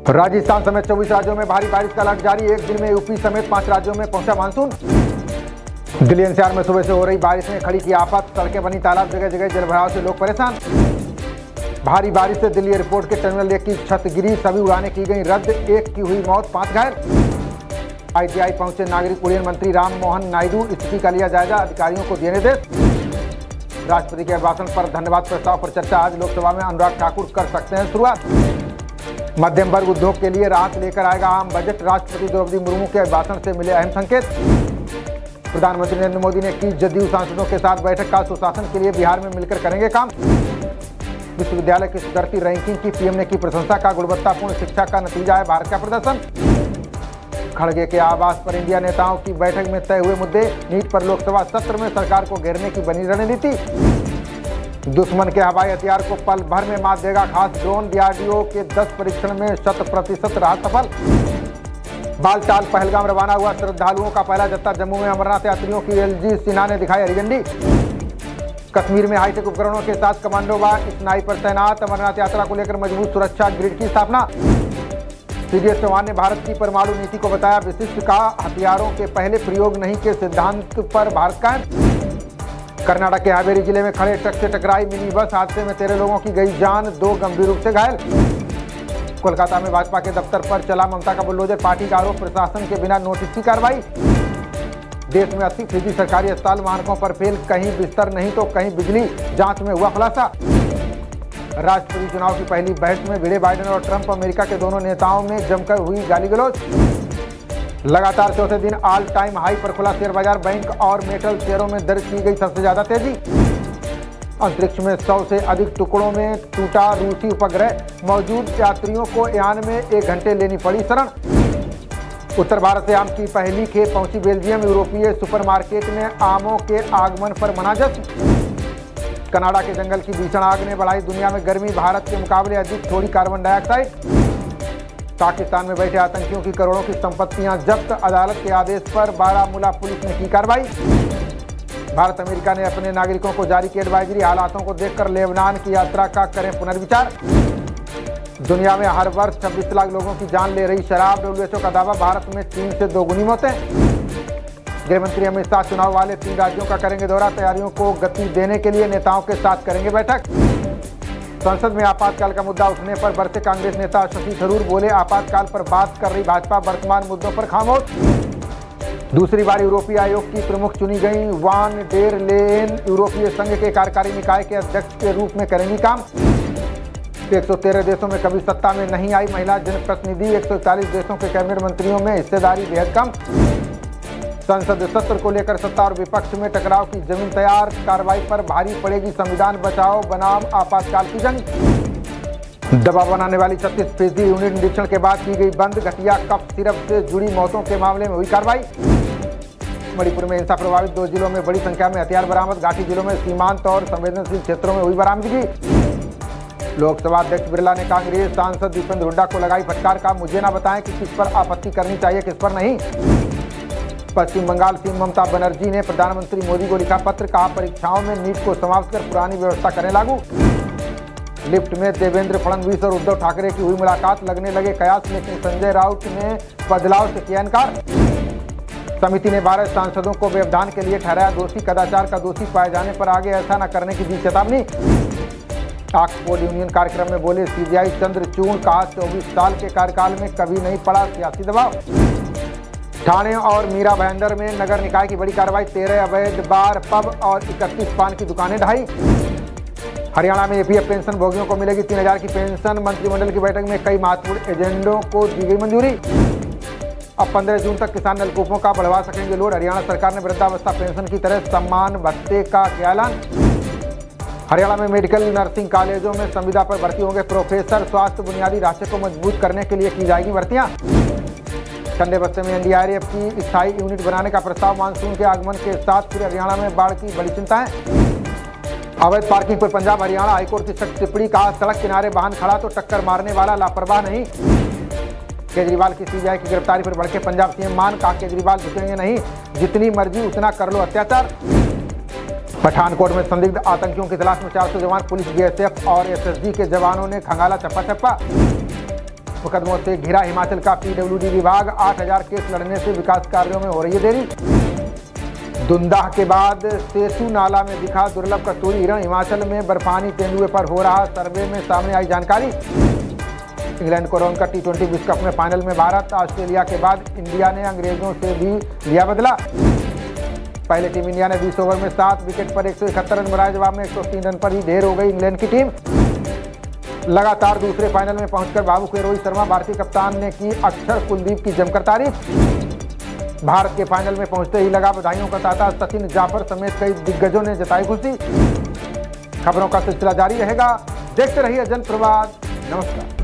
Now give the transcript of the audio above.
राजस्थान समेत 24 राज्यों में भारी बारिश का अलर्ट जारी। एक दिन में यूपी समेत 5 राज्यों में पहुंचा मानसून। दिल्ली एनसीआर में सुबह से हो रही बारिश ने खड़ी की आफत। सड़कें बनी तालाब, जगह जगह जलभराव से लोग परेशान। भारी बारिश से दिल्ली एयरपोर्ट के टर्मिनल 1 की छत गिरी, सभी उड़ानें की गई रद्द, 1 की हुई मौत, 5 घायल। आईटीआई पहुंचे नागरिक उड्डयन मंत्री राम मोहन नायडू, स्थिति का लिया जायजा, अधिकारियों को दिए निर्देश। राष्ट्रपति के अभिभाषण पर धन्यवाद प्रस्ताव पर चर्चा। आज लोकसभा में अनुराग ठाकुर कर सकते हैं शुरुआत। मध्यम वर्ग उद्योग के लिए राहत लेकर आएगा आम बजट। राष्ट्रपति द्रौपदी मुर्मू के भाषण से मिले अहम संकेत। प्रधानमंत्री नरेंद्र मोदी ने की जदयू सांसदों के साथ बैठक। का सुशासन के लिए बिहार में मिलकर करेंगे काम। विश्वविद्यालय की सुधरती रैंकिंग की पीएम ने की प्रशंसा। का गुणवत्तापूर्ण शिक्षा का नतीजा है भारत का प्रदर्शन। खड़गे के आवास पर इंडिया नेताओं की बैठक में तय हुए मुद्दे। नीट पर लोकसभा सत्र में सरकार को घेरने की बनी रणनीति। दुश्मन के हवाई हथियार को पल भर में मात देगा खास ड्रोन। डीआरडीओ के 10 परीक्षण में 100% रहा सफल। बालटाल पहलगाम रवाना हुआ श्रद्धालुओं का पहला जत्था। जम्मू में अमरनाथ यात्रियों की एलजी सिन्हा ने दिखाई हरी झंडी। कश्मीर में हाईटेक उपकरणों के साथ कमांडो व स्नाइपर तैनात। अमरनाथ यात्रा को लेकर मजबूत सुरक्षा ग्रिड की स्थापना। सीडीएस चौहान ने भारत की परमाणु नीति को बताया विशिष्ट। का हथियारों के पहले प्रयोग नहीं के सिद्धांत पर भारत कायम। कर्नाटक के हावेरी जिले में खड़े ट्रक से टकराई मिनी बस। हादसे में 13 लोगों की गई जान, 2 गंभीर रूप से घायल। कोलकाता में भाजपा के दफ्तर पर चला ममता का बुलडोजर। पार्टी का आरोप प्रशासन के बिना नोटिस की कार्रवाई। देश में 80% सरकारी अस्पताल मानकों पर फेल। कहीं बिस्तर नहीं तो कहीं बिजली। जांच में हुआ खुलासा। राष्ट्रपति चुनाव की पहली बहस में भिड़े बाइडेन और ट्रंप। अमेरिका के दोनों नेताओं में जमकर हुई गाली गलौज। लगातार चौथे दिन ऑल टाइम हाई पर खुला शेयर बाजार। बैंक और मेटल शेयरों में दर्ज की गई सबसे ज्यादा तेजी। अंतरिक्ष में 100 से अधिक टुकड़ों में टूटा रूसी उपग्रह। मौजूद यात्रियों को यान में 1 घंटे लेनी पड़ी शरण। उत्तर भारत से आम की पहली खेप पहुंची बेल्जियम। यूरोपीय सुपरमार्केट में आमों के आगमन पर मना जश्न। कनाडा के जंगल की भीषण आग ने बढ़ाई दुनिया में गर्मी। भारत के मुकाबले अधिक छोड़ी कार्बन डाइऑक्साइड। पाकिस्तान में बैठे आतंकियों की करोड़ों की संपत्तियां जब्त। अदालत के आदेश पर बारामूला पुलिस ने की कार्रवाई। भारत अमेरिका ने अपने नागरिकों को जारी की एडवाइजरी। हालातों को देखकर लेबनान की यात्रा का करें पुनर्विचार। दुनिया में हर वर्ष 26 लाख लोगों की जान ले रही शराब। डब्ल्यूएचओ का दावा भारत में 3 से 2 गुनी मौतें। गृहमंत्री अमित शाह चुनाव वाले 3 राज्यों का करेंगे दौरा। तैयारियों को गति देने के लिए नेताओं के साथ करेंगे बैठक। संसद में आपातकाल का मुद्दा उठने पर बरसे कांग्रेस नेता शशि थरूर। बोले आपातकाल पर बात कर रही भाजपा वर्तमान मुद्दों पर खामोश। दूसरी बार यूरोपीय आयोग की प्रमुख चुनी गई वान डेर लेयन यूरोपीय संघ के कार्यकारी निकाय के अध्यक्ष के रूप में करेंगी काम। 113 देशों में कभी सत्ता में नहीं आई महिला जनप्रतिनिधि। 141 देशों के कैबिनेट मंत्रियों में हिस्सेदारी बेहद कम। संसद सत्र को लेकर सत्ता और विपक्ष में टकराव की जमीन तैयार। कार्रवाई पर भारी पड़ेगी संविधान बचाओ बनाम आपातकाल की जंग। दवा बनाने वाली 36% यूनिट निरीक्षण के बाद की गई बंद। घटिया कफ सिरप से जुड़ी मौतों के मामले में हुई कार्रवाई। मणिपुर में हिंसा प्रभावित 2 जिलों में बड़ी संख्या में हथियार बरामद। घाटी जिलों में सीमांत और संवेदनशील क्षेत्रों में हुई बरामदगी। लोकसभा अध्यक्ष बिरला ने कांग्रेस सांसद दीपेंद्र हुड्डा को लगाई फटकार। का मुझे ना बताएं कि किस पर आपत्ति करनी चाहिए किस पर नहीं। पश्चिम बंगाल सीएम ममता बनर्जी ने प्रधानमंत्री मोदी को लिखा पत्र। कहा परीक्षाओं में नीट को समाप्त कर पुरानी व्यवस्था करें लागू। लिफ्ट में देवेंद्र फडणवीस और उद्धव ठाकरे की हुई मुलाकात। लगने लगे कयास, लेकिन संजय राउत ने बदलाव से किया इनकार। समिति ने 12 सांसदों को व्यवधान के लिए ठहराया दोषी। कदाचार का दोषी पाए जाने पर आगे ऐसा न करने की दी चेतावनी। ऑक्सफोर्ड यूनियन कार्यक्रम में बोले सीजीआई चंद्रचूड़। कहा 24 साल के कार्यकाल में कभी नहीं पड़ा सियासी दबाव। ठाणे और मीरा भाईंदर में नगर निकाय की बड़ी कार्रवाई। 13 अवैध बार, पब और 31 पान की दुकानें ढाई। हरियाणा में एपीएफ पेंशन भोगियों को मिलेगी 3000 की पेंशन। मंत्रिमंडल की बैठक में कई महत्वपूर्ण एजेंडों को दी गई मंजूरी। अब 15 जून तक किसान नलकूपों का बढ़वा सकेंगे लोड। हरियाणा सरकार ने वृद्धावस्था पेंशन की तरह सम्मान भत्ते का किया ऐलान। हरियाणा में मेडिकल नर्सिंग कॉलेजों में संविदा पर भर्ती होंगे प्रोफेसर। स्वास्थ्य बुनियादी ढांचे को मजबूत करने के लिए की जाएगी भर्तियां। ठंडे बस्ते में एनडीआरएफ की स्थायी यूनिट बनाने का प्रस्ताव। मानसून के आगमन के साथ फिर हरियाणा में बाढ़ की बड़ी चिंताएं। अवैध पार्किंग पर पंजाब हरियाणा हाईकोर्ट की सख्त टिप्पणी। कहा सड़क किनारे वाहन खड़ा तो टक्कर मारने वाला लापरवाह नहीं। केजरीवाल की सीबीआई की गिरफ्तारी पर भड़के पंजाब सीएम मान। कहा केजरीवाल झुकेंगे नहीं, जितनी मर्जी उतना कर लो अत्याचार। पठानकोट में संदिग्ध आतंकियों की तलाश में 400 जवान, पुलिस, बीएसएफ और एसएसजी के जवानों ने खंगाला चप्पा चप्पा। मुकदमों से घिरा हिमाचल का पीडब्ल्यूडी विभाग, 8000 केस लड़ने से विकास कार्यों में हो रही है देरी। दुंदाह के बाद सेसू नाला में दिखा दुर्लभ कस्तूरी हिरण, हिमाचल में बर्फानी तेंदुए पर हो रहा सर्वे में सामने आई जानकारी। इंग्लैंड को रौंदकर टी20 विश्व कप में फाइनल में भारत, ऑस्ट्रेलिया के बाद इंडिया ने अंग्रेजों से भी लिया बदला। पहले टीम इंडिया ने 20 ओवर में 7 विकेट पर 171 रन बनाए, जवाब में 103 रन पर ही ढेर हो गई इंग्लैंड की टीम। लगातार दूसरे फाइनल में पहुंचकर भावुक हुए रोहित शर्मा, भारतीय कप्तान ने की अक्षर कुलदीप की जमकर तारीफ। भारत के फाइनल में पहुंचते ही लगा बधाइयों का तांता, सचिन, जाफर समेत कई दिग्गजों ने जताई खुशी। खबरों का सिलसिला जारी रहेगा, देखते रहिए जनप्रवाद। नमस्कार।